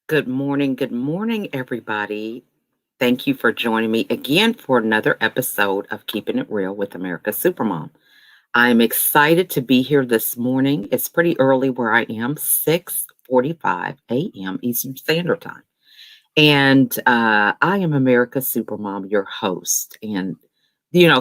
Good morning, everybody. Thank you for joining me again for another episode of Keeping It Real with America's Supermom. I'm excited to be here this morning. It's pretty early where I am, 6:45 a.m. Eastern Standard Time. And I am America's Supermom, your host. And,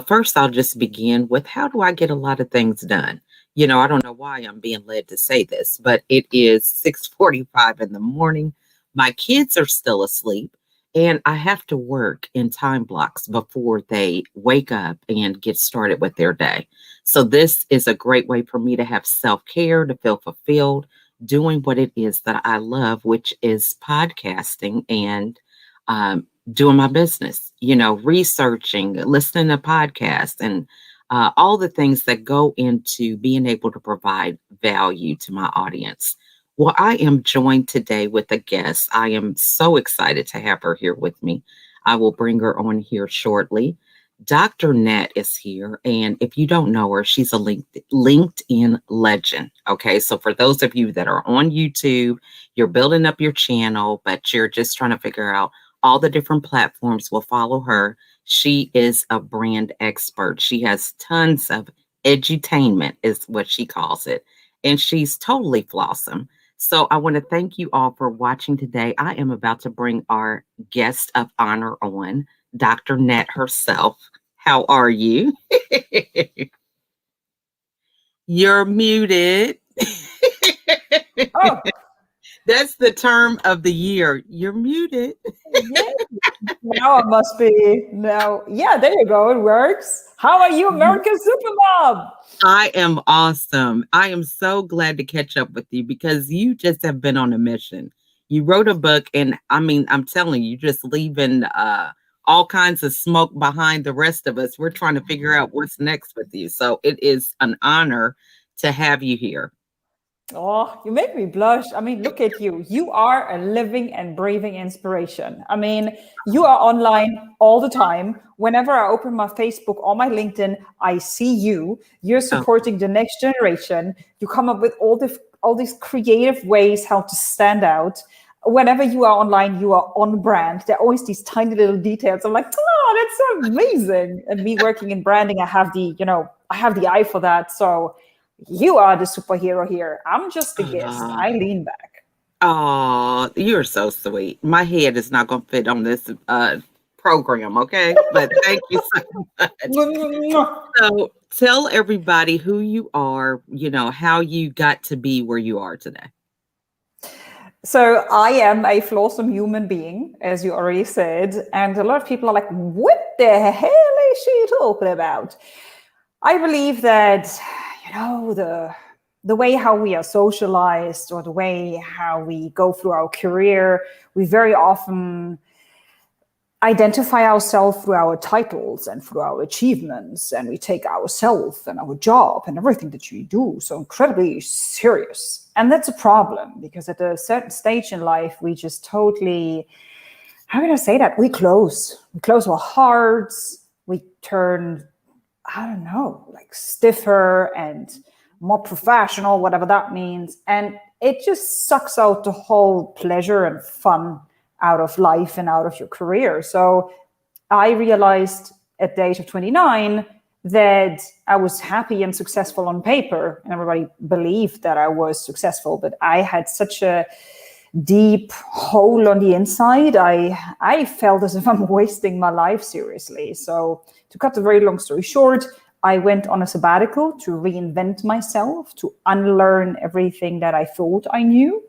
first I'll just begin with how do I get a lot of things done? I don't know why I'm being led to say this, but it is 6:45 in the morning. My kids are still asleep, and I have to work in time blocks before they wake up and get started with their day. So this is a great way for me to have self-care, to feel fulfilled, doing what it is that I love, which is podcasting and doing my business, researching, listening to podcasts, and all the things that go into being able to provide value to my audience. Well, I am joined today with a guest. I am so excited to have her here with me. I will bring her on here shortly. Dr. Nat is here. And if you don't know her, she's a LinkedIn legend. Okay. So for those of you that are on YouTube, you're building up your channel, but you're just trying to figure out all the different platforms, will follow her. She is a brand expert. She has tons of edutainment, is what she calls it. And she's totally flawsome. So I want to thank you all for watching today. I am about to bring our guest of honor on, Dr. Nat herself. How are you? You're muted. Oh, That's the term of the year. You're muted. yeah. Now I must be now. Yeah, there you go. It works. How are you, American Supermom? I am awesome. I am so glad to catch up with you because you just have been on a mission. You wrote a book, and I mean, I'm telling you, just leaving all kinds of smoke behind the rest of us. We're trying to figure out what's next with you. So it is an honor to have you here. Oh, you make me blush. I mean, look at you. You are a living and breathing inspiration. I mean, you are online all the time. Whenever I open my Facebook or my LinkedIn, I see you. You're Oh, supporting the next generation. You come up with all these creative ways how to stand out. Whenever you are online, you are on brand. There are always these tiny little details. I'm like, oh, that's so amazing. And me working in branding, I have the eye for that. So you are the superhero here. I'm just a guest. I lean back. oh, you're so sweet. My head is not going to fit on this program, okay? But thank you so much. So tell everybody who you are, how you got to be where you are today. So I am a flawsome human being, as you already said. And a lot of people are like, what the hell is she talking about? I believe that, the way how we are socialized or the way how we go through our career, we very often identify ourselves through our titles and through our achievements, and we take ourselves and our job and everything that we do so incredibly serious. And that's a problem because at a certain stage in life, we just totally, how can I say that? We close our hearts, we turn, I don't know, like stiffer and more professional, whatever that means. And it just sucks out the whole pleasure and fun out of life and out of your career. So I realized at the age of 29 that I was happy and successful on paper, and everybody believed that I was successful, but I had such a deep hole on the inside. I felt as if I'm wasting my life seriously. So to cut the very long story short, I went on a sabbatical to reinvent myself, to unlearn everything that I thought I knew.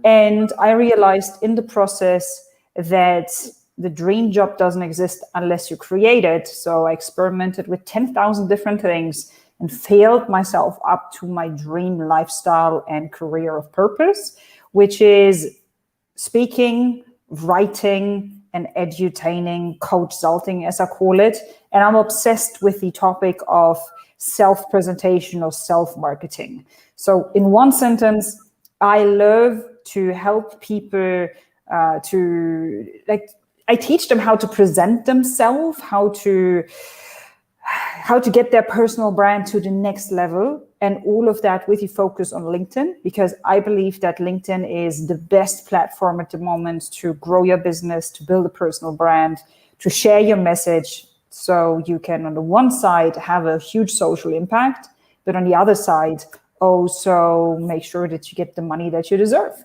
And I realized in the process that the dream job doesn't exist unless you create it. So I experimented with 10,000 different things and failed myself up to my dream lifestyle and career of purpose, which is speaking, writing, and edutaining, coach-salting, as I call it. And I'm obsessed with the topic of self-presentation or self-marketing. So in one sentence, I love to help people I teach them how to present themselves, how to get their personal brand to the next level and all of that with the focus on LinkedIn, because I believe that LinkedIn is the best platform at the moment to grow your business, to build a personal brand, to share your message. So you can, on the one side, have a huge social impact, but on the other side, also make sure that you get the money that you deserve.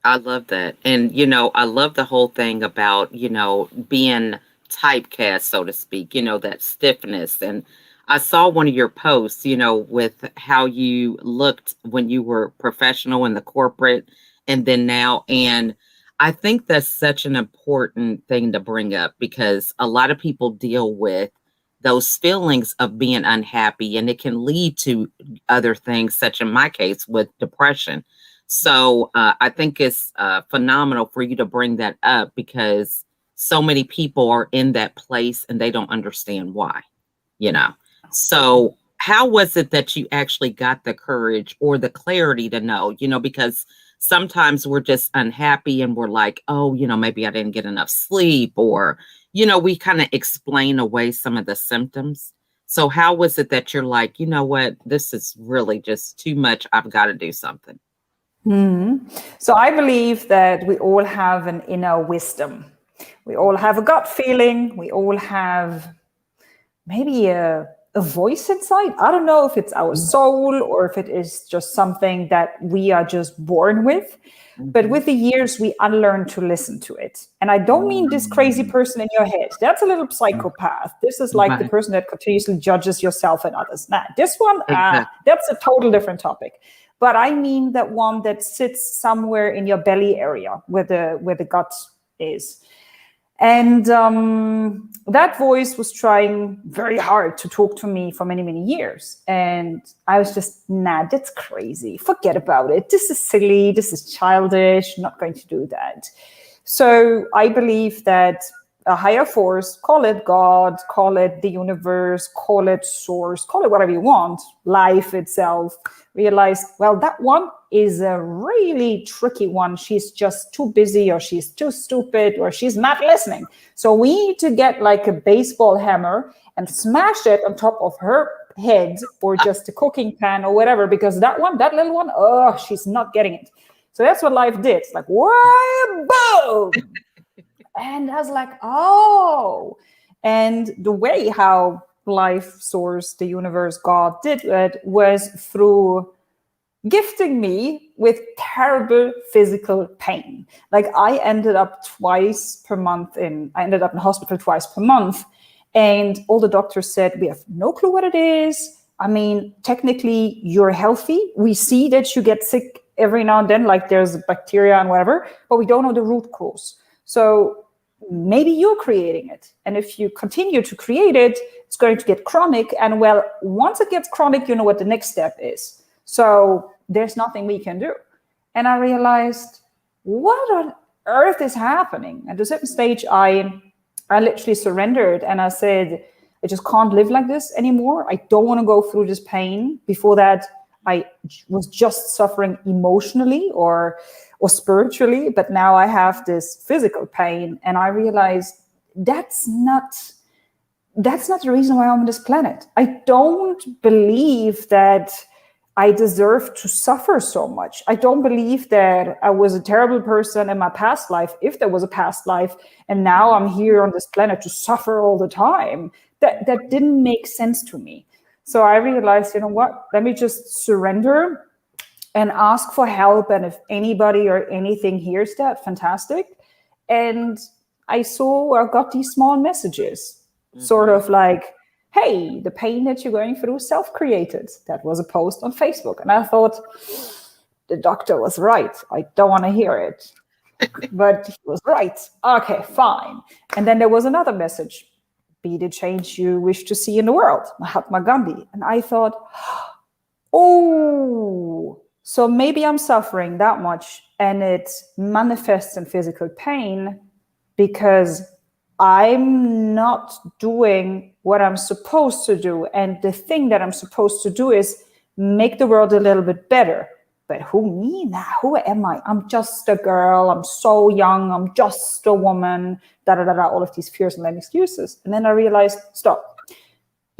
I love that. And, I love the whole thing about, being typecast, so to speak, that stiffness. And I saw one of your posts, with how you looked when you were professional in the corporate and then now. And I think that's such an important thing to bring up because a lot of people deal with those feelings of being unhappy and it can lead to other things, such in my case with depression. So I think it's phenomenal for you to bring that up because so many people are in that place and they don't understand why, you know. So how was it that you actually got the courage or the clarity to know, because sometimes we're just unhappy and we're like, oh, maybe I didn't get enough sleep or, we kind of explain away some of the symptoms. So how was it that you're like, you know what, this is really just too much. I've got to do something. So I believe that we all have an inner wisdom. We all have a gut feeling. We all have maybe a voice inside. I don't know if it's our soul or if it is just something that we are just born with. But with the years, we unlearn to listen to it. And I don't mean this crazy person in your head. That's a little psychopath. This is like the Right. person that continuously judges yourself and others. Nah, this one, Exactly. that's a total different topic. But I mean that one that sits somewhere in your belly area where the gut is. And that voice was trying very hard to talk to me for many, many years. And I was just, nah, that's crazy. Forget about it. This is silly. This is childish. I'm not going to do that. So I believe that a higher force, call it God, call it the universe, call it source, call it whatever you want, life itself, realized, well, that one is a really tricky one. She's just too busy or she's too stupid or she's not listening. So we need to get like a baseball hammer and smash it on top of her head or just a cooking pan or whatever, because that little one, oh, she's not getting it. So that's what life did. It's like, whoa, boom. And I was like, oh. And the way how life, source, the universe, God did it was through gifting me with terrible physical pain. Like I ended up in hospital twice per month. And all the doctors said, we have no clue what it is. I mean, technically you're healthy. We see that you get sick every now and then, like there's bacteria and whatever, but we don't know the root cause. So maybe you're creating it. And if you continue to create it, it's going to get chronic. And well, once it gets chronic, you know what the next step is. So there's nothing we can do. And I realized, what on earth is happening? At a certain stage, I literally surrendered and I said, I just can't live like this anymore. I don't want to go through this pain. Before that, I was just suffering emotionally or spiritually, but now I have this physical pain, and I realized that's not the reason why I'm on this planet. I don't believe that I deserve to suffer so much. I don't believe that I was a terrible person in my past life, if there was a past life, and now I'm here on this planet to suffer all the time. That didn't make sense to me. So I realized, you know what, let me just surrender and ask for help. And if anybody or anything hears that, fantastic. And I got these small messages, sort of like, hey, the pain that you're going through, self-created. That was a post on Facebook. And I thought, the doctor was right. I don't want to hear it. But he was right. Okay, fine. And then there was another message. Be the change you wish to see in the world. Mahatma Gandhi. And I thought, oh, so maybe I'm suffering that much and it manifests in physical pain because I'm not doing what I'm supposed to do. And the thing that I'm supposed to do is make the world a little bit better. But who me now? Who am I? I'm just a girl. I'm so young. I'm just a woman. All of these fears and lame excuses. And then I realized, stop.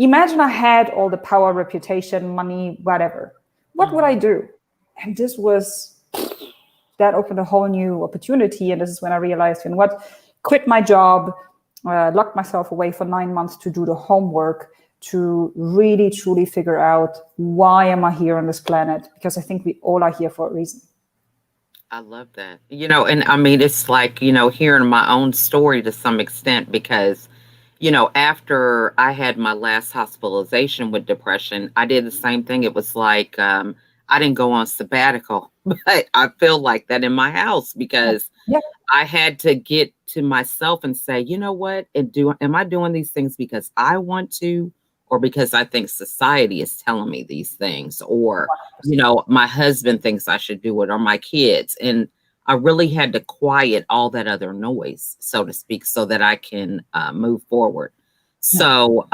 Imagine I had all the power, reputation, money, whatever. What would I do? And that opened a whole new opportunity. And this is when I realized, quit my job, locked myself away for 9 months to do the homework, to really, truly figure out, why am I here on this planet? Because I think we all are here for a reason. I love that. And I mean, it's like, hearing my own story to some extent because, after I had my last hospitalization with depression, I did the same thing. It was like, I didn't go on sabbatical, but I feel like that in my house because Yeah. I had to get to myself and say, you know what? Am I doing these things because I want to, or because I think society is telling me these things, or, my husband thinks I should do it, or my kids. And I really had to quiet all that other noise, so to speak, so that I can move forward. So,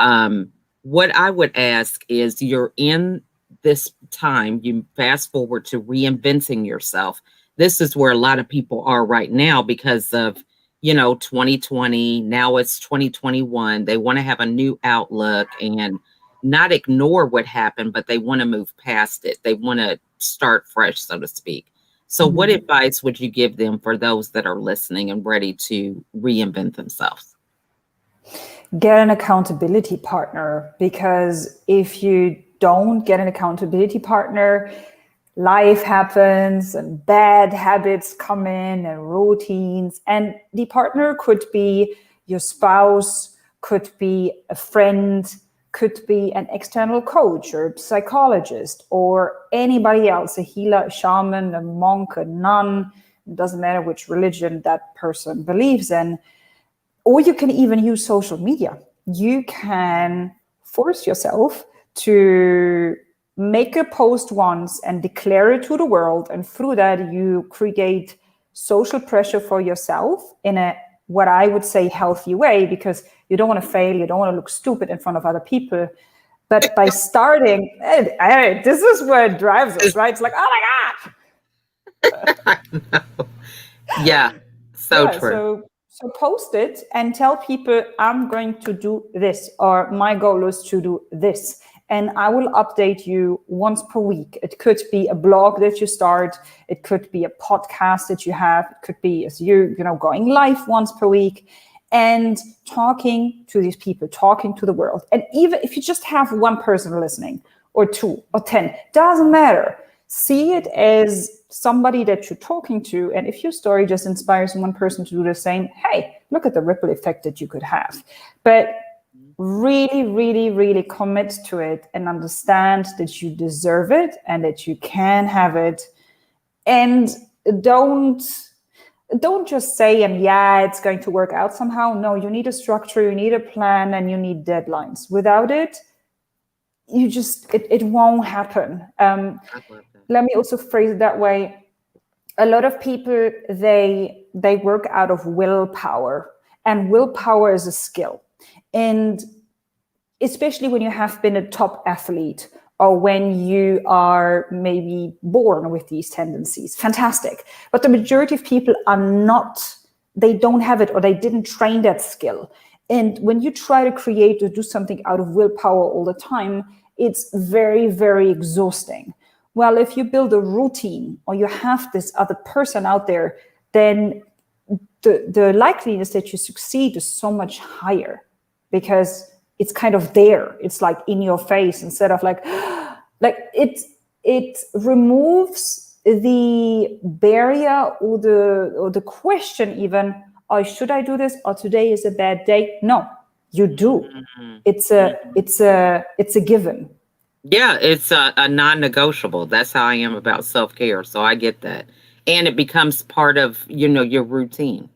what I would ask is, you're in this time, you fast forward to reinventing yourself. This is where a lot of people are right now because of, 2020. Now it's 2021. They want to have a new outlook and not ignore what happened, but they want to move past it. They want to start fresh, so to speak. So what advice would you give them for those that are listening and ready to reinvent themselves? Get an accountability partner, because if you don't get an accountability partner, life happens and bad habits come in and routines. And the partner could be your spouse, could be a friend, could be an external coach or psychologist or anybody else, a healer, a shaman, a monk, a nun. It doesn't matter which religion that person believes in. Or you can even use social media. You can force yourself to make a post once and declare it to the world. And through that, you create social pressure for yourself in a, what I would say, healthy way, because you don't want to fail. You don't want to look stupid in front of other people. But by starting, this is where it drives us, right? It's like, oh my God. I know. Yeah, so true. So post it and tell people, I'm going to do this, or my goal is to do this. And I will update you once per week. It could be a blog that you start. It could be a podcast that you have. It could be as you going live once per week and talking to these people, talking to the world. And even if you just have one person listening, or 2 or 10, doesn't matter. See it as somebody that you're talking to. And if your story just inspires one person to do the same, hey, look at the ripple effect that you could have. But really, really, really commit to it and understand that you deserve it and that you can have it. And don't just say, and yeah, it's going to work out somehow. No, you need a structure, you need a plan, and you need deadlines. Without it, it won't happen. Let me also phrase it that way. A lot of people, they work out of willpower, and willpower is a skill. And especially when you have been a top athlete, or when you are maybe born with these tendencies, fantastic. But the majority of people are not, they don't have it, or they didn't train that skill. And when you try to create or do something out of willpower all the time, it's very, very exhausting. Well, if you build a routine, or you have this other person out there, then the likeliness that you succeed is so much higher, because it's kind of there. It's like in your face, instead of like it removes the barrier or the question even, oh, should I do this? Or today is a bad day? No, you do. It's a given. Yeah, it's a non-negotiable. That's how I am about self-care. So I get that. And it becomes part of, your routine,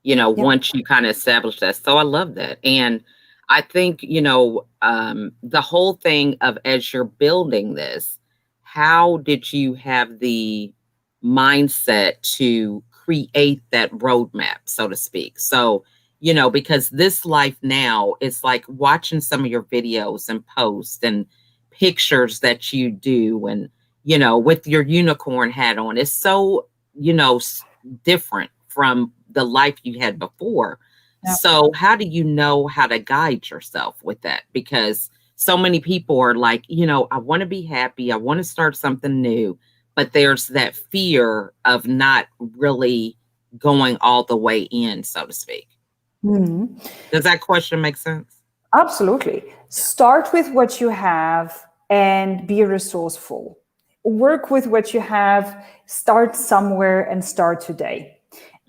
once you kind of establish that. So I love that. And I think, the whole thing of, as you're building this, how did you have the mindset to create that roadmap, so to speak? So, because this life now is like watching some of your videos and posts and pictures that you do, and, with your unicorn hat on, it's so, different from the life you had before. Yeah. So how do you know how to guide yourself with that? Because so many people are like, I want to be happy. I want to start something new, but there's that fear of not really going all the way in, so to speak. Mhm. Does that question make sense? Absolutely. Yeah. Start with what you have and be resourceful. Work with what you have, start somewhere and start today.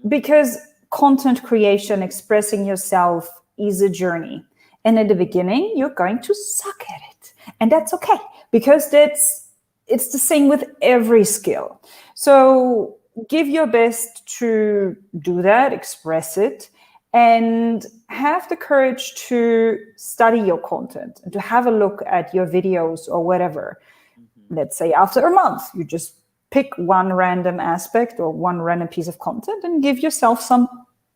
Because content creation, expressing yourself is a journey. And in the beginning, you're going to suck at it. And that's okay, because it's the same with every skill. So give your best to do that, express it, and have the courage to study your content and to have a look at your videos or whatever. Let's say after a month, you just pick one random aspect or one random piece of content and give yourself some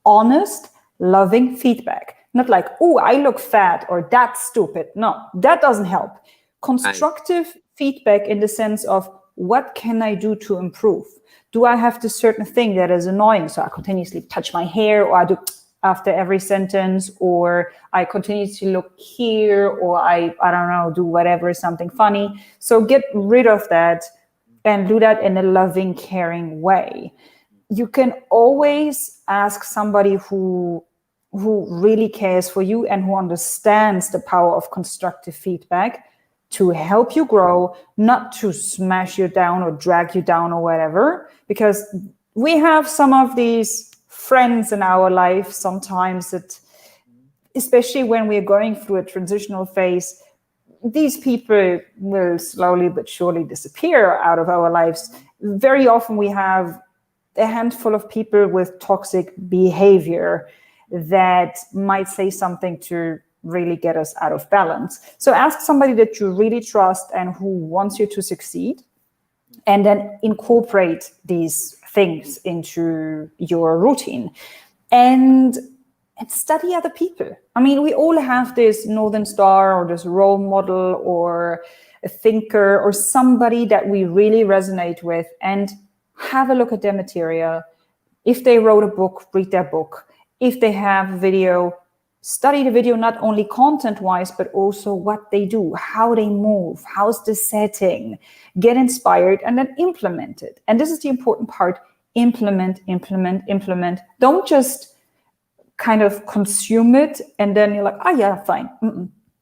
honest, loving feedback. Not like, oh, I look fat or that's stupid. No, that doesn't help. Constructive feedback in the sense of, what can I do to improve? Do I have this certain thing that is annoying? So I continuously touch my hair, or I do after every sentence, or I continue to look here, or I don't know, do whatever, something funny. So get rid of that and do that in a loving, caring way. You can always ask somebody who really cares for you and who understands the power of constructive feedback to help you grow, not to smash you down or drag you down or whatever, because we have some of these friends in our life sometimes that, especially when we're going through a transitional phase, these people will slowly but surely disappear out of our lives. Very often we have a handful of people with toxic behavior that might say something to really get us out of balance. So ask somebody that you really trust and who wants you to succeed, and then incorporate these things into your routine. And study other people. I mean, we all have this Northern Star or this role model or a thinker or somebody that we really resonate with, and have a look at their material. If they wrote a book, read their book. If they have a video, study the video, not only content-wise, but also what they do, how they move, how's the setting. Get inspired and then implement it. And this is the important part. Implement, implement, implement. Don't just kind of consume it and then you're like, oh yeah, fine.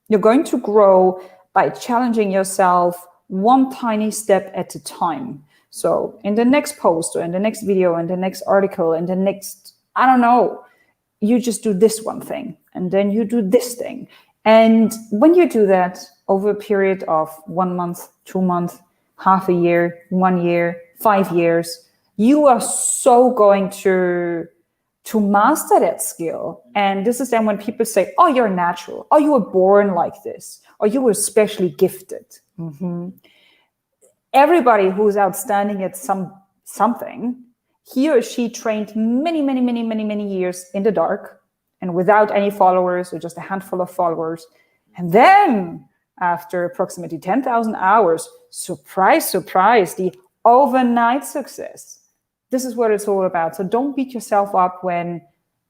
You're going to grow by challenging yourself one tiny step at a time. So in the next post or in the next video, in the next article, in the next, I don't know, you just do this one thing and then you do this thing. And when you do that over a period of 1 month, 2 months, half a year, 1 year, 5 years, you are so going to master that skill. And this is then when people say, oh, you're natural, oh, you were born like this, or you were specially gifted. Everybody who's outstanding at something, he or she trained many years in the dark and without any followers or just a handful of followers. And then after approximately 10,000 hours, surprise, surprise, the overnight success. This is what it's all about. So don't beat yourself up when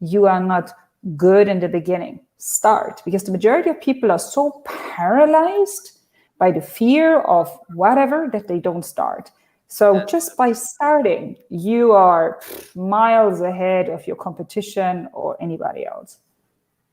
you are not good in the beginning. Start, because the majority of people are so paralyzed by the fear of whatever that they don't start. So just by starting, you are miles ahead of your competition or anybody else.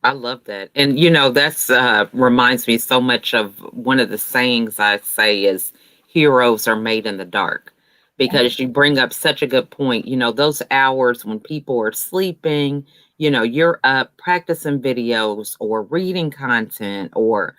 I love that. And that's reminds me so much of one of the sayings I say is, heroes are made in the dark. Because you bring up such a good point. Those hours when people are sleeping, you're up practicing videos or reading content or,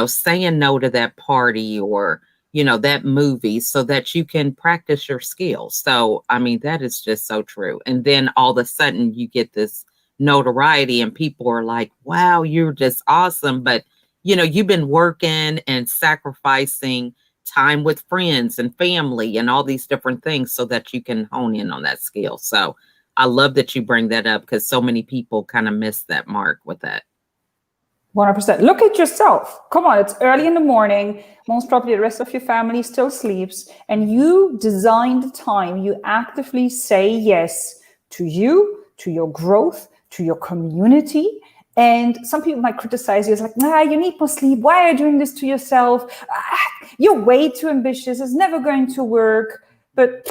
saying no to that party or, that movie so that you can practice your skills. So, I mean, that is just so true. And then all of a sudden you get this notoriety and people are like, wow, you're just awesome. But, you've been working and sacrificing time with friends and family and all these different things so that you can hone in on that skill. So I love that you bring that up because so many people kind of miss that mark with that. 100%. Look at yourself. Come on, it's early in the morning. Most probably the rest of your family still sleeps. And you design the time. You actively say yes to you, to your growth, to your community. And some people might criticize you. It's like, nah, you need more sleep. Why are you doing this to yourself? You're way too ambitious. It's never going to work. But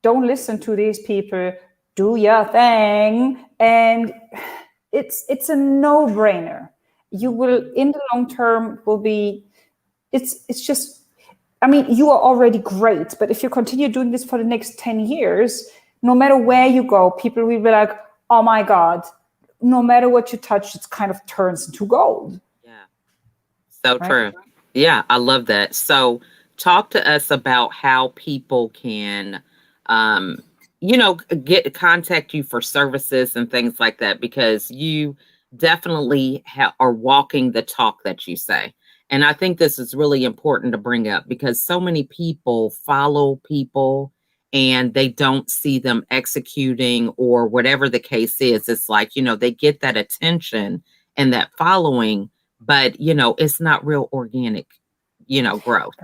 don't listen to these people. Do your thing. And it's a no-brainer. You will, in the long term, will be, it's just, I mean, you are already great. But if you continue doing this for the next 10 years, no matter where you go, people will be like, oh my God, no matter what you touch, it kind of turns into gold. Yeah. So Right? true. Yeah, I love that. So talk to us about how people can um get contact you for services and things like that, because you definitely are walking the talk that you say. And I think this is really important to bring up, because so many people follow people and they don't see them executing, or whatever the case is. It's like, they get that attention and that following, but it's not real organic, growth.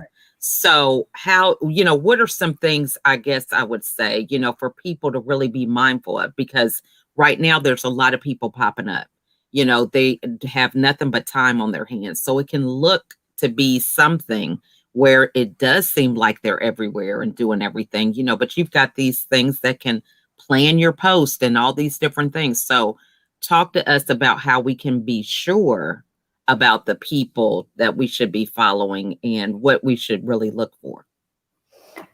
So how, what are some things, I guess I would say, for people to really be mindful of? Because right now there's a lot of people popping up, they have nothing but time on their hands. So it can look to be something where it does seem like they're everywhere and doing everything, but you've got these things that can plan your post and all these different things. So talk to us about how we can be sure about the people that we should be following and what we should really look for.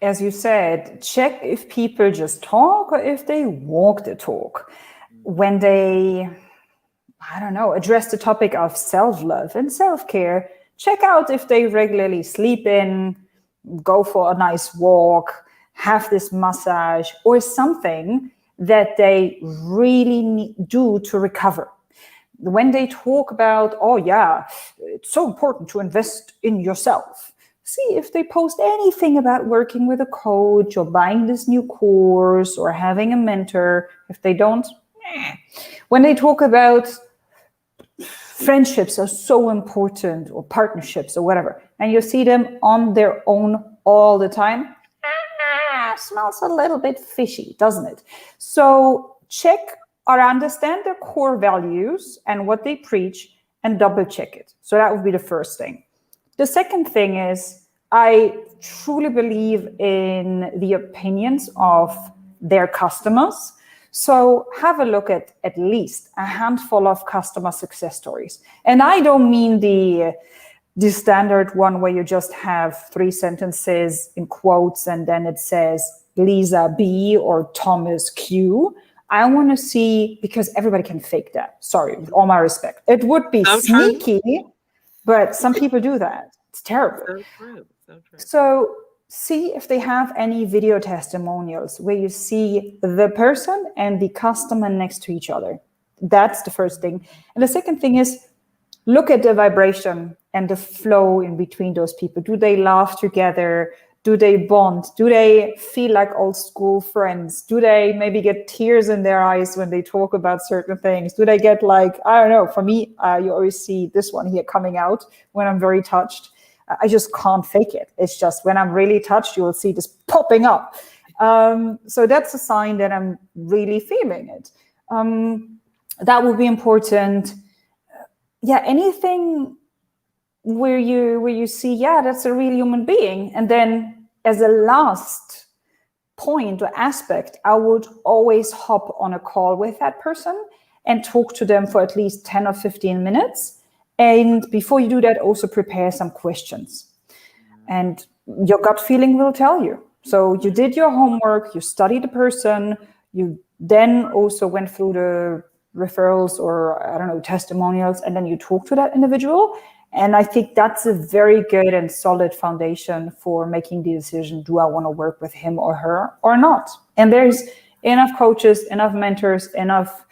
As you said, check if people just talk or if they walk the talk. When they, I don't know, address the topic of self-love and self-care, check out if they regularly sleep in, go for a nice walk, have this massage, or something that they really do to recover. When they talk about, oh yeah, it's so important to invest in yourself, see if they post anything about working with a coach or buying this new course or having a mentor. If they don't, when they talk about friendships are so important, or partnerships or whatever, and you see them on their own all the time, smells a little bit fishy, doesn't it? So check or understand their core values and what they preach, and double check it. So that would be the first thing. The second thing is, I truly believe in the opinions of their customers. So have a look at least a handful of customer success stories. And I don't mean the standard one where you just have 3 sentences in quotes and then it says Lisa B or Thomas Q. I want to see, because everybody can fake that. Sorry, with all my respect. It would be sneaky, but some people do that. It's terrible. So true. So true. So see if they have any video testimonials where you see the person and the customer next to each other. That's the first thing. And the second thing is, look at the vibration and the flow in between those people. Do they laugh together? Do they bond? Do they feel like old school friends? Do they maybe get tears in their eyes when they talk about certain things? Do they get like, I don't know, for me, you always see this one here coming out when I'm very touched. I just can't fake it. It's just when I'm really touched, you will see this popping up. So that's a sign that I'm really feeling it. That would be important. Yeah, anything where you see, yeah, that's a real human being. And then as a last point or aspect, I would always hop on a call with that person and talk to them for at least 10 or 15 minutes. And before you do that, also prepare some questions. And your gut feeling will tell you. So you did your homework, you studied the person, you then also went through the referrals or, I don't know, testimonials, and then you talk to that individual. And I think that's a very good and solid foundation for making the decision, do I want to work with him or her or not? And there's enough coaches, enough mentors, enough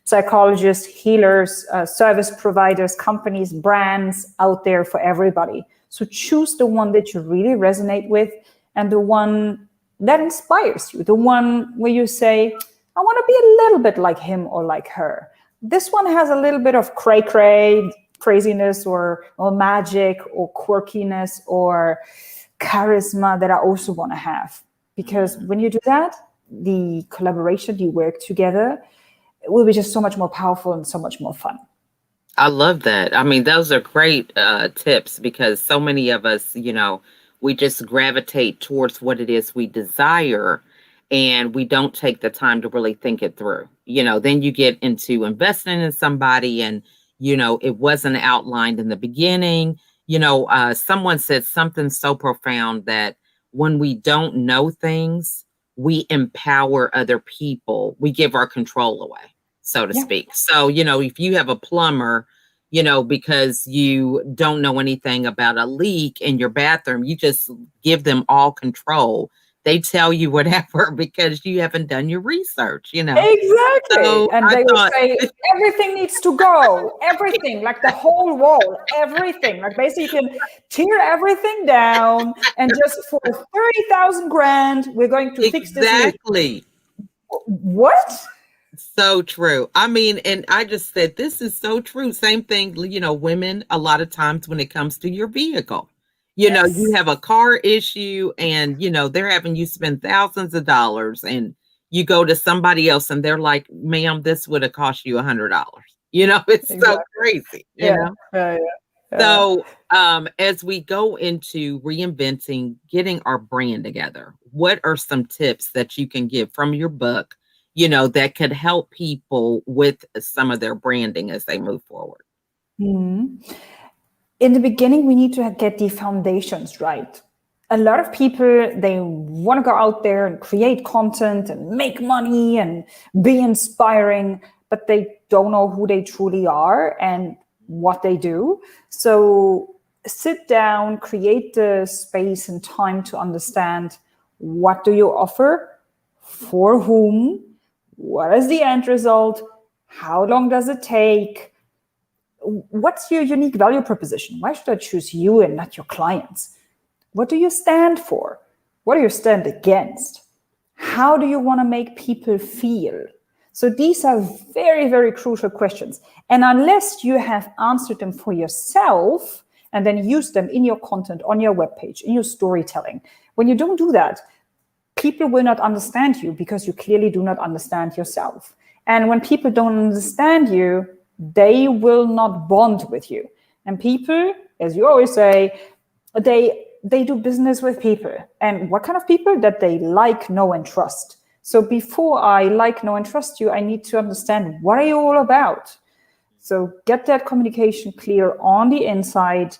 psychologists, healers, service providers, companies, brands out there for everybody. So choose the one that you really resonate with and the one that inspires you, the one where you say, I want to be a little bit like him or like her. This one has a little bit of craziness or magic or quirkiness or charisma that I also want to have. Because when you do that, the collaboration, you work together, it will be just so much more powerful and so much more fun. I love that. I mean, those are great tips because so many of us, we just gravitate towards what it is we desire and we don't take the time to really think it through. Then you get into investing in somebody and, it wasn't outlined in the beginning. Someone said something so profound that when we don't know things, we empower other people, we give our control away, so to Yeah. speak. So, if you have a plumber, because you don't know anything about a leak in your bathroom, you just give them all control. They tell you whatever because you haven't done your research. Exactly. So And I they will thought, say, everything needs to go, everything, like the whole wall, everything. Like basically you can tear everything down and just for 30,000 grand, we're going to fix this leak. exactly. What? So true. I mean, and I just said, this is so true. Same thing, women, a lot of times when it comes to your vehicle, you Yes. have a car issue and, they're having you spend thousands of dollars and you go to somebody else and they're like, ma'am, this would have cost you $100. It's so Exactly. crazy, Yeah. Yeah. Yeah. So, as we go into reinventing, getting our brand together, what are some tips that you can give from your book, that could help people with some of their branding as they move forward? Mhm. In the beginning, we need to get the foundations right. A lot of people, they want to go out there and create content and make money and be inspiring, but they don't know who they truly are and what they do. So sit down, create the space and time to understand, what do you offer, for whom, what is the end result, how long does it take, what's your unique value proposition? Why should I choose you and not your clients? What do you stand for? What do you stand against? How do you want to make people feel? So these are very, very crucial questions. And unless you have answered them for yourself and then use them in your content, on your webpage, in your storytelling, when you don't do that, people will not understand you because you clearly do not understand yourself. And when people don't understand you, they will not bond with you. And people, as you always say, they do business with people. And what kind of people? That they like, know, and trust. So before I like, know, and trust you, I need to understand, what are you all about? So get that communication clear on the inside,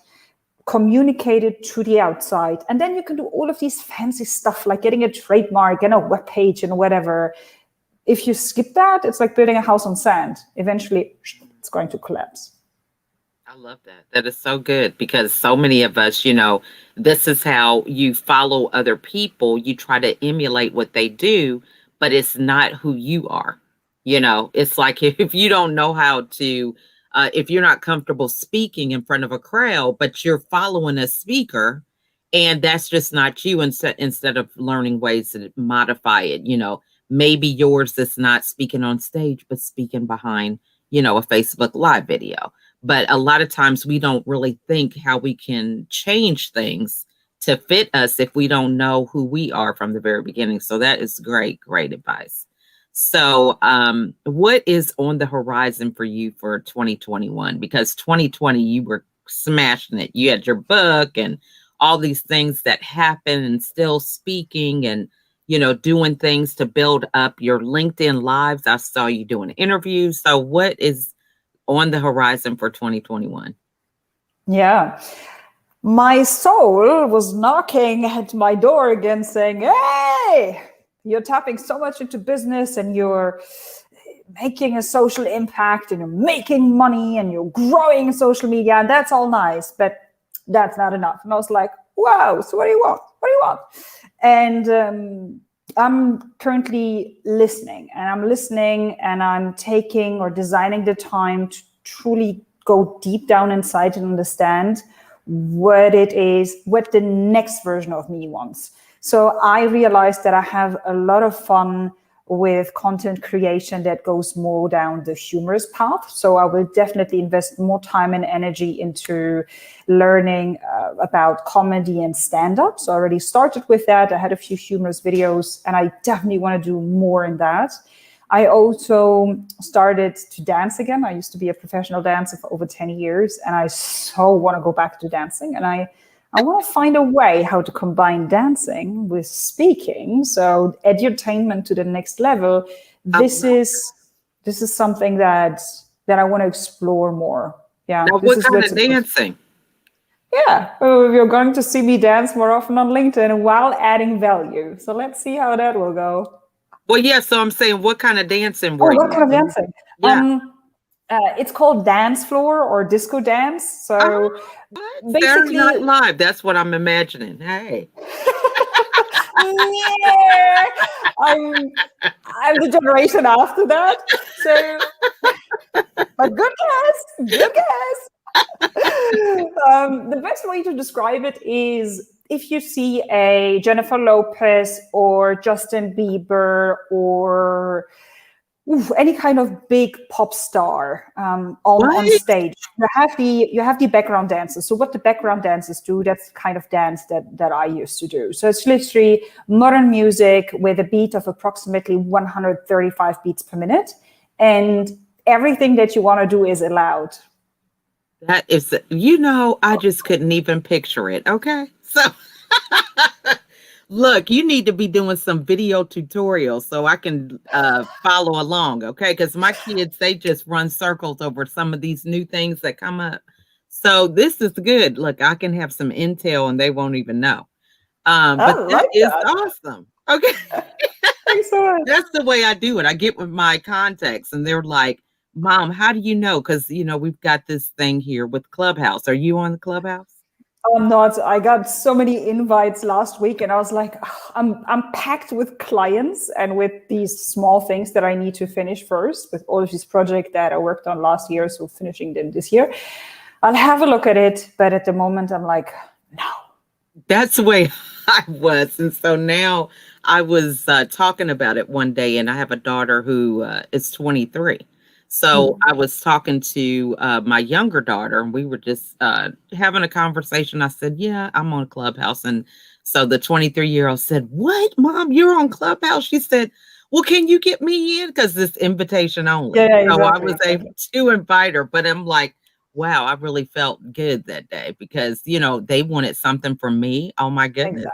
communicate it to the outside, and then you can do all of these fancy stuff like getting a trademark and a web page and whatever. If you skip that, it's like building a house on sand. Eventually, it's going to collapse. I love that. That is so good because so many of us, this is how you follow other people. You try to emulate what they do, but it's not who you are. It's like if you don't know how to, if you're not comfortable speaking in front of a crowd, but you're following a speaker and that's just not you, instead of learning ways to modify it, maybe yours is not speaking on stage, but speaking behind, a Facebook Live video. But a lot of times we don't really think how we can change things to fit us if we don't know who we are from the very beginning. So that is great, great advice. So, what is on the horizon for you for 2021? Because 2020, you were smashing it. You had your book and all these things that happen and still speaking and, doing things to build up your LinkedIn lives. I saw you doing interviews. So what is on the horizon for 2021? Yeah. My soul was knocking at my door again saying, hey, you're tapping so much into business and you're making a social impact and you're making money and you're growing social media, and that's all nice, but that's not enough. And I was like, wow, so what do you want? What do you want? And I'm currently listening and I'm taking or designing the time to truly go deep down inside and understand what it is, what the next version of me wants. So I realized that I have a lot of fun with content creation that goes more down the humorous path. So I will definitely invest more time and energy into learning about comedy and stand-up. So I already started with that. I had a few humorous videos and I definitely want to do more in that. I also started to dance again. I used to be a professional dancer for over 10 years, and I so want to go back to dancing. And I want to find a way how to combine dancing with speaking. So edutainment to the next level. I This love is something that I want to explore more. Yeah, Now, this what is kind what's of dancing? yeah. You're going to see me dance more often on LinkedIn while adding value. So let's see how that will go. Well, yeah, so I'm saying, what kind of dancing Oh, were what you kind of doing? dancing? Yeah. It's called dance floor or disco dance. Oh, So what? Saturday basically, Night Live. That's what I'm imagining. Hey. yeah, I'm the generation after that. So, but good guess, good guess. The best way to describe it is if you see a Jennifer Lopez or Justin Bieber or any kind of big pop star on What? stage, you have the background dancers. So what the background dancers do, that's the kind of dance that I used to do. So it's literally modern music with a beat of approximately 135 beats per minute, and everything that you want to do is allowed. That is, I just couldn't even picture it. Okay. So, look, you need to be doing some video tutorials so I can follow along. Okay. Because my kids, they just run circles over some of these new things that come up. So, this is good. Look, I can have some intel and they won't even know. I But that like is that. awesome. Okay. Thanks so much. That's the way I do it. I get with my contacts and they're like, Mom, how do you know? Because, we've got this thing here with Clubhouse. Are you on the Clubhouse? I'm not. I got so many invites last week, and I was like, I'm packed with clients and with these small things that I need to finish first with all of these projects that I worked on last year. So finishing them this year, I'll have a look at it. But at the moment, I'm like, no. That's the way I was. And so now I was talking about it one day, and I have a daughter who is 23. So I was talking to my younger daughter, and we were just having a conversation. I said, yeah, I'm on Clubhouse. And so the 23-year-old said, what, Mom, you're on Clubhouse? She said, well, can you get me in? Because it's invitation only. Yeah, So I exactly. was able to invite her, but I'm like, wow, I really felt good that day because, they wanted something from me. Oh my goodness,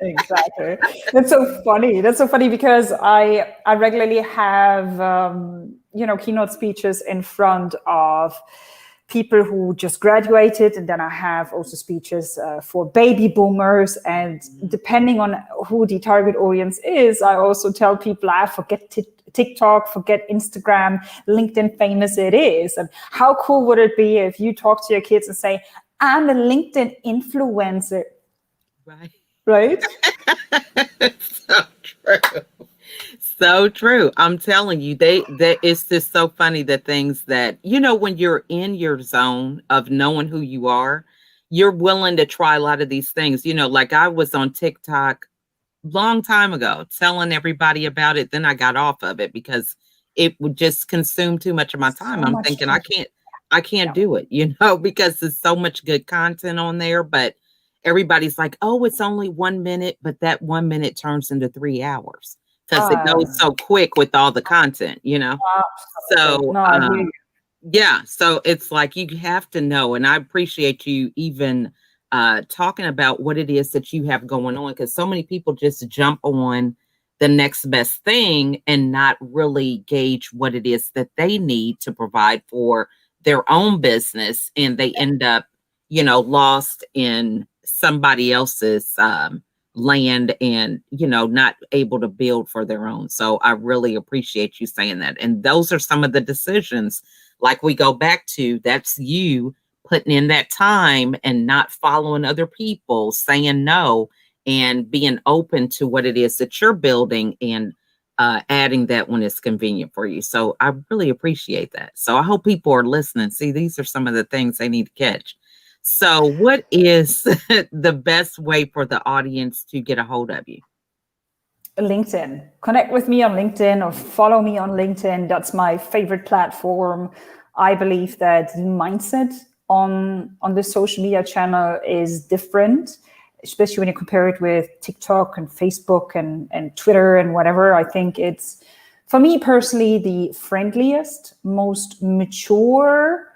Exactly. That's so funny. That's so funny because I regularly have keynote speeches in front of people who just graduated, and then I have also speeches for baby boomers. And depending on who the target audience is, I also tell people, forget TikTok, forget Instagram, LinkedIn famous it is. And how cool would it be if you talk to your kids and say, I'm a LinkedIn influencer, Right. right? So true. So true. I'm telling you, it's just so funny the things that, when you're in your zone of knowing who you are, you're willing to try a lot of these things. Like I was on TikTok long time ago telling everybody about it. Then I got off of it because it would just consume too much of my time. So I'm much thinking time. I can't do it, because there's so much good content on there. But everybody's like, oh, it's only 1 minute, but that 1 minute turns into 3 hours because it goes so quick with all the content, So, no, I hear you. yeah, so it's like you have to know, and I appreciate you even talking about what it is that you have going on, because so many people just jump on the next best thing and not really gauge what it is that they need to provide for their own business, and they end up, lost in somebody else's land and, not able to build for their own. So I really appreciate you saying that. And those are some of the decisions, like we go back to, that's you putting in that time and not following other people, saying no, and being open to what it is that you're building, and adding that when it's convenient for you. So I really appreciate that. So I hope people are listening. See, these are some of the things they need to catch. So what is the best way for the audience to get a hold of you? LinkedIn. Connect with me on LinkedIn or follow me on LinkedIn. That's my favorite platform. I believe that the mindset on the social media channel is different, especially when you compare it with TikTok and Facebook and Twitter and whatever. I think it's For me personally, the friendliest, most mature,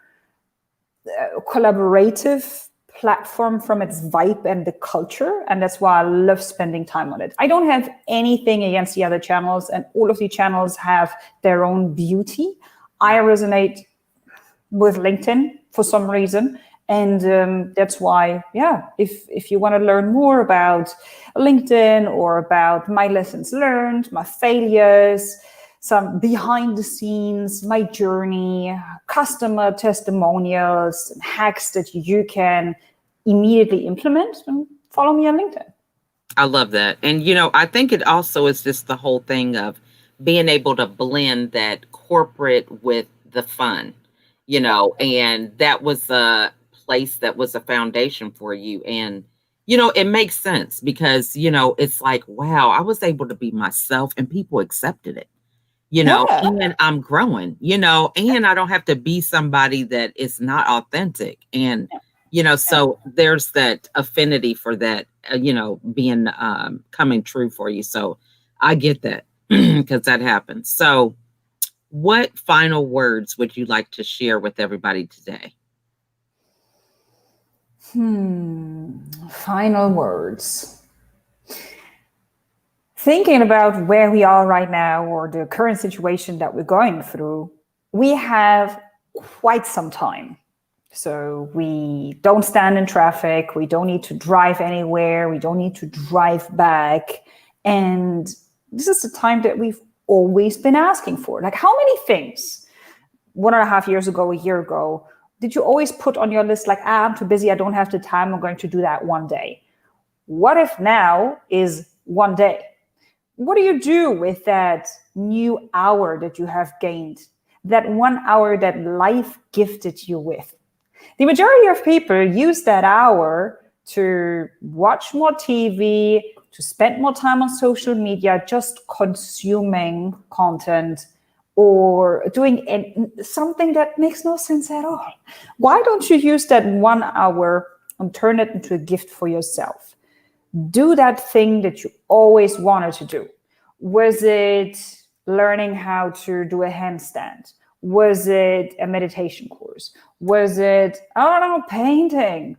collaborative platform from its vibe and the culture. And that's why I love spending time on it. I don't have anything against the other channels, and all of the channels have their own beauty. I resonate with LinkedIn for some reason. And that's why, yeah, if you want to learn more about LinkedIn or about my lessons learned, my failures, some behind the scenes, my journey, customer testimonials, and hacks that you can immediately implement, and follow me on LinkedIn. I love that. And, I think it also is just the whole thing of being able to blend that corporate with the fun, and that was a place that was a foundation for you. And, it makes sense because, it's like, wow, I was able to be myself and people accepted it, Yeah. and I'm growing, and I don't have to be somebody that is not authentic. And, so there's that affinity for that, being coming true for you. So I get that because that happens. So, what final words would you like to share with everybody today? Final words. Thinking about where we are right now, or the current situation that we're going through, we have quite some time. So we don't stand in traffic. We don't need to drive anywhere. We don't need to drive back. And this is the time that we've always been asking for. Like, how many things 1.5 years ago, a year ago, did you always put on your list like, I'm too busy, I don't have the time, I'm going to do that one day? What if now is one day? What do you do with that new hour that you have gained? That 1 hour that life gifted you with? The majority of people use that hour to watch more TV, to spend more time on social media, just consuming content or doing something that makes no sense at all. Why don't you use that 1 hour and turn it into a gift for yourself? Do that thing that you always wanted to do. Was it learning how to do a handstand? Was it a meditation course? Was it, I don't know, painting,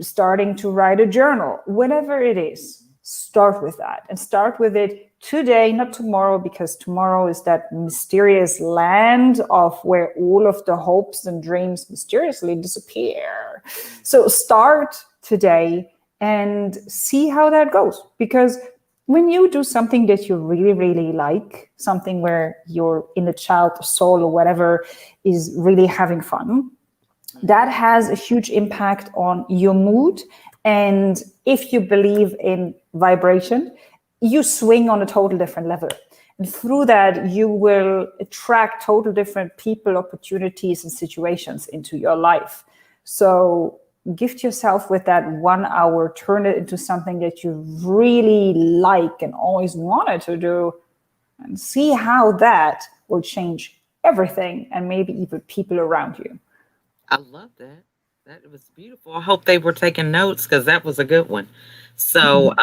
starting to write a journal? Whatever it is, start with that, and start with it today, not tomorrow, because tomorrow is that mysterious land of where all of the hopes and dreams mysteriously disappear. So start today and see how that goes. Because when you do something that you really, really like, something where your inner child, soul, or whatever is really having fun, that has a huge impact on your mood. And if you believe in vibration, you swing on a total different level. And through that, you will attract total different people, opportunities, and situations into your life. So gift yourself with that 1 hour, turn it into something that you really like and always wanted to do, and see how that will change everything and maybe even people around you. I love that. That was beautiful. I hope they were taking notes because that was a good one. So,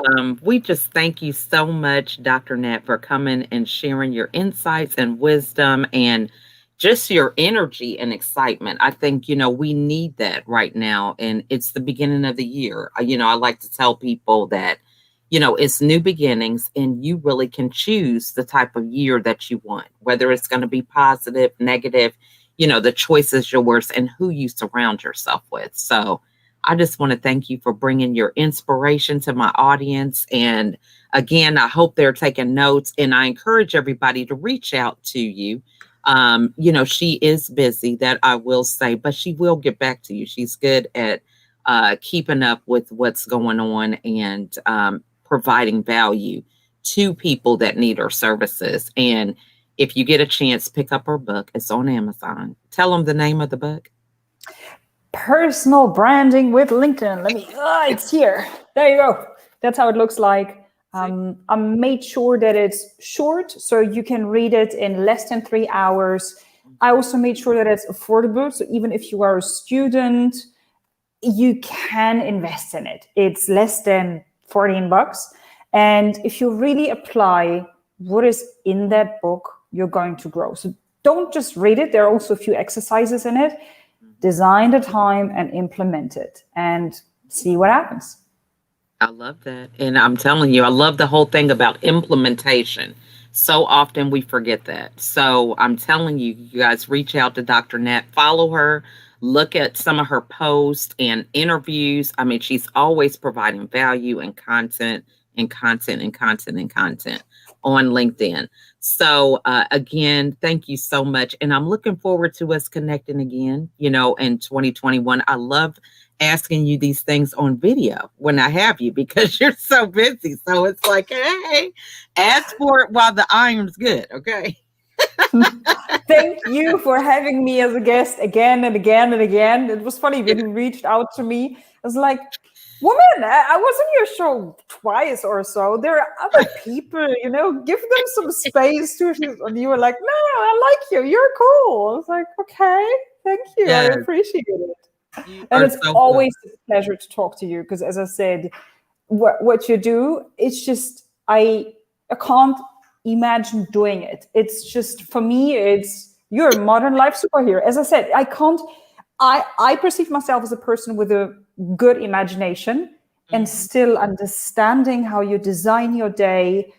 we just thank you so much, Dr. Nat, for coming and sharing your insights and wisdom and just your energy and excitement. I think, we need that right now. And it's the beginning of the year. I like to tell people that, it's new beginnings and you really can choose the type of year that you want, whether it's going to be positive, negative. The choice is yours and who you surround yourself with. So I just want to thank you for bringing your inspiration to my audience. And again, I hope they're taking notes, and I encourage everybody to reach out to you. She is busy, that I will say, but she will get back to you. She's good at keeping up with what's going on and providing value to people that need her services. And if you get a chance, pick up her book. It's on Amazon. Tell them the name of the book. Personal branding with LinkedIn. It's here. There you go. That's how it looks like. I made sure that it's short, so you can read it in less than 3 hours. I also made sure that it's affordable. So even if you are a student, you can invest in it. It's less than $14. And if you really apply what is in that book, you're going to grow. So don't just read it. There are also a few exercises in it. Design the time and implement it and see what happens. I love that. And I'm telling you, I love the whole thing about implementation. So often we forget that. So I'm telling you, you guys reach out to Dr. Nat, follow her, look at some of her posts and interviews. I mean, she's always providing value and content and content and content and content on LinkedIn. So again, thank you so much. And I'm looking forward to us connecting again, in 2021. I love asking you these things on video when I have you because you're so busy. So it's like, hey, ask for it while the iron's good. Okay. Thank you for having me as a guest again and again and again. It was funny when you reached out to me. I was like, woman, I was on your show twice or so. There are other people, give them some space too. And you were like, no, I like you. You're cool. I was like, okay, thank you. Yes. I appreciate it. You And are it's so always a pleasure to talk to you because, as I said, what you do, it's just, I can't imagine doing it. It's just, for me, you're a modern life superhero. As I said, I perceive myself as a person with a good imagination and still understanding how you design your day.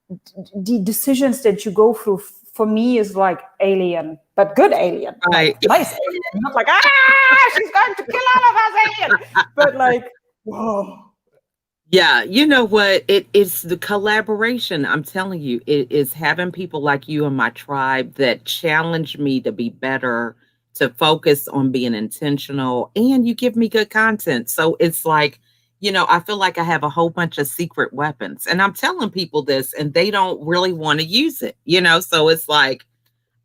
The decisions that you go through for me is like Alien, but good Alien, right. like, nice Alien, not like she's going to kill all of us, Alien, but like, whoa. Yeah, you know what? It is the collaboration. I'm telling you, it is having people like you in my tribe that challenge me to be better, to focus on being intentional, and you give me good content. So it's like, I feel like I have a whole bunch of secret weapons, and I'm telling people this, and they don't really want to use it, So it's like,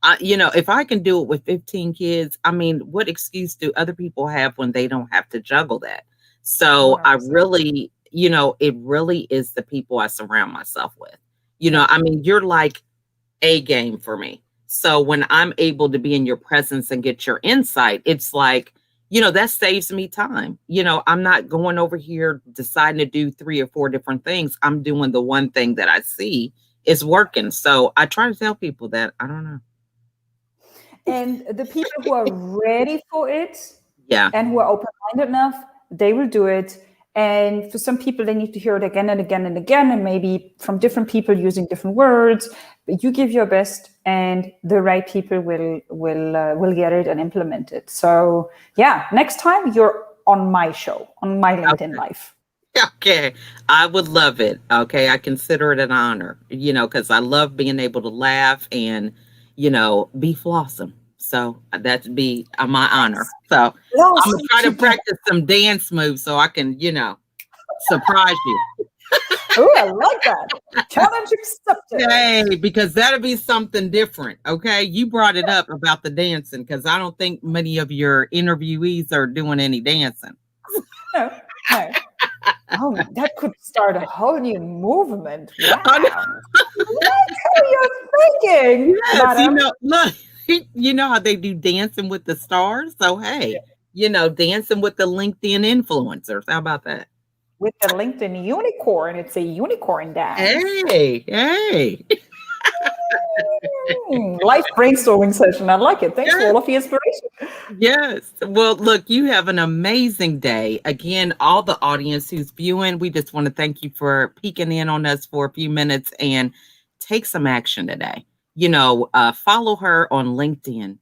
if I can do it with 15 kids, I mean, what excuse do other people have when they don't have to juggle that? So I 100%. really, it really is the people I surround myself with. I mean, you're like a game for me. So when I'm able to be in your presence and get your insight, it's like, that saves me time. I'm not going over here deciding to do 3 or 4 different things. I'm doing the one thing that I see is working. So I try to tell people that. I don't know. And the people who are ready for it, Yeah. and who are open-minded enough, they will do it. And for some people, they need to hear it again and again and again, and maybe from different people using different words. But you give your best, and the right people will get it and implement it. So yeah, next time you're on my show, on my LinkedIn Live. Okay. I would love it. Okay. I consider it an honor, because I love being able to laugh and, be flawsome. So that'd be my honor. So I'm going to try to practice some dance moves so I can, surprise you. Oh, I like that. Challenge accepted. Hey, because that'll be something different. Okay. You brought it up about the dancing because I don't think many of your interviewees are doing any dancing. No. Oh, that could start a whole new movement. Wow. That's how you're thinking. Yes, look, you know how they do Dancing with the Stars? So, hey, dancing with the LinkedIn influencers. How about that? With the LinkedIn unicorn, it's a unicorn dance. Hey. Life brainstorming session. I like it. Thanks for all of the inspiration. Yes. Well, look, you have an amazing day. Again, all the audience who's viewing, we just want to thank you for peeking in on us for a few minutes and take some action today. Follow her on LinkedIn.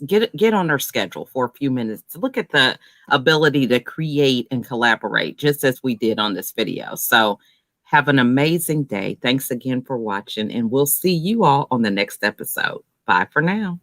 Get on her schedule for a few minutes. Look at the ability to create and collaborate, just as we did on this video. So have an amazing day. Thanks again for watching, and we'll see you all on the next episode. Bye for now.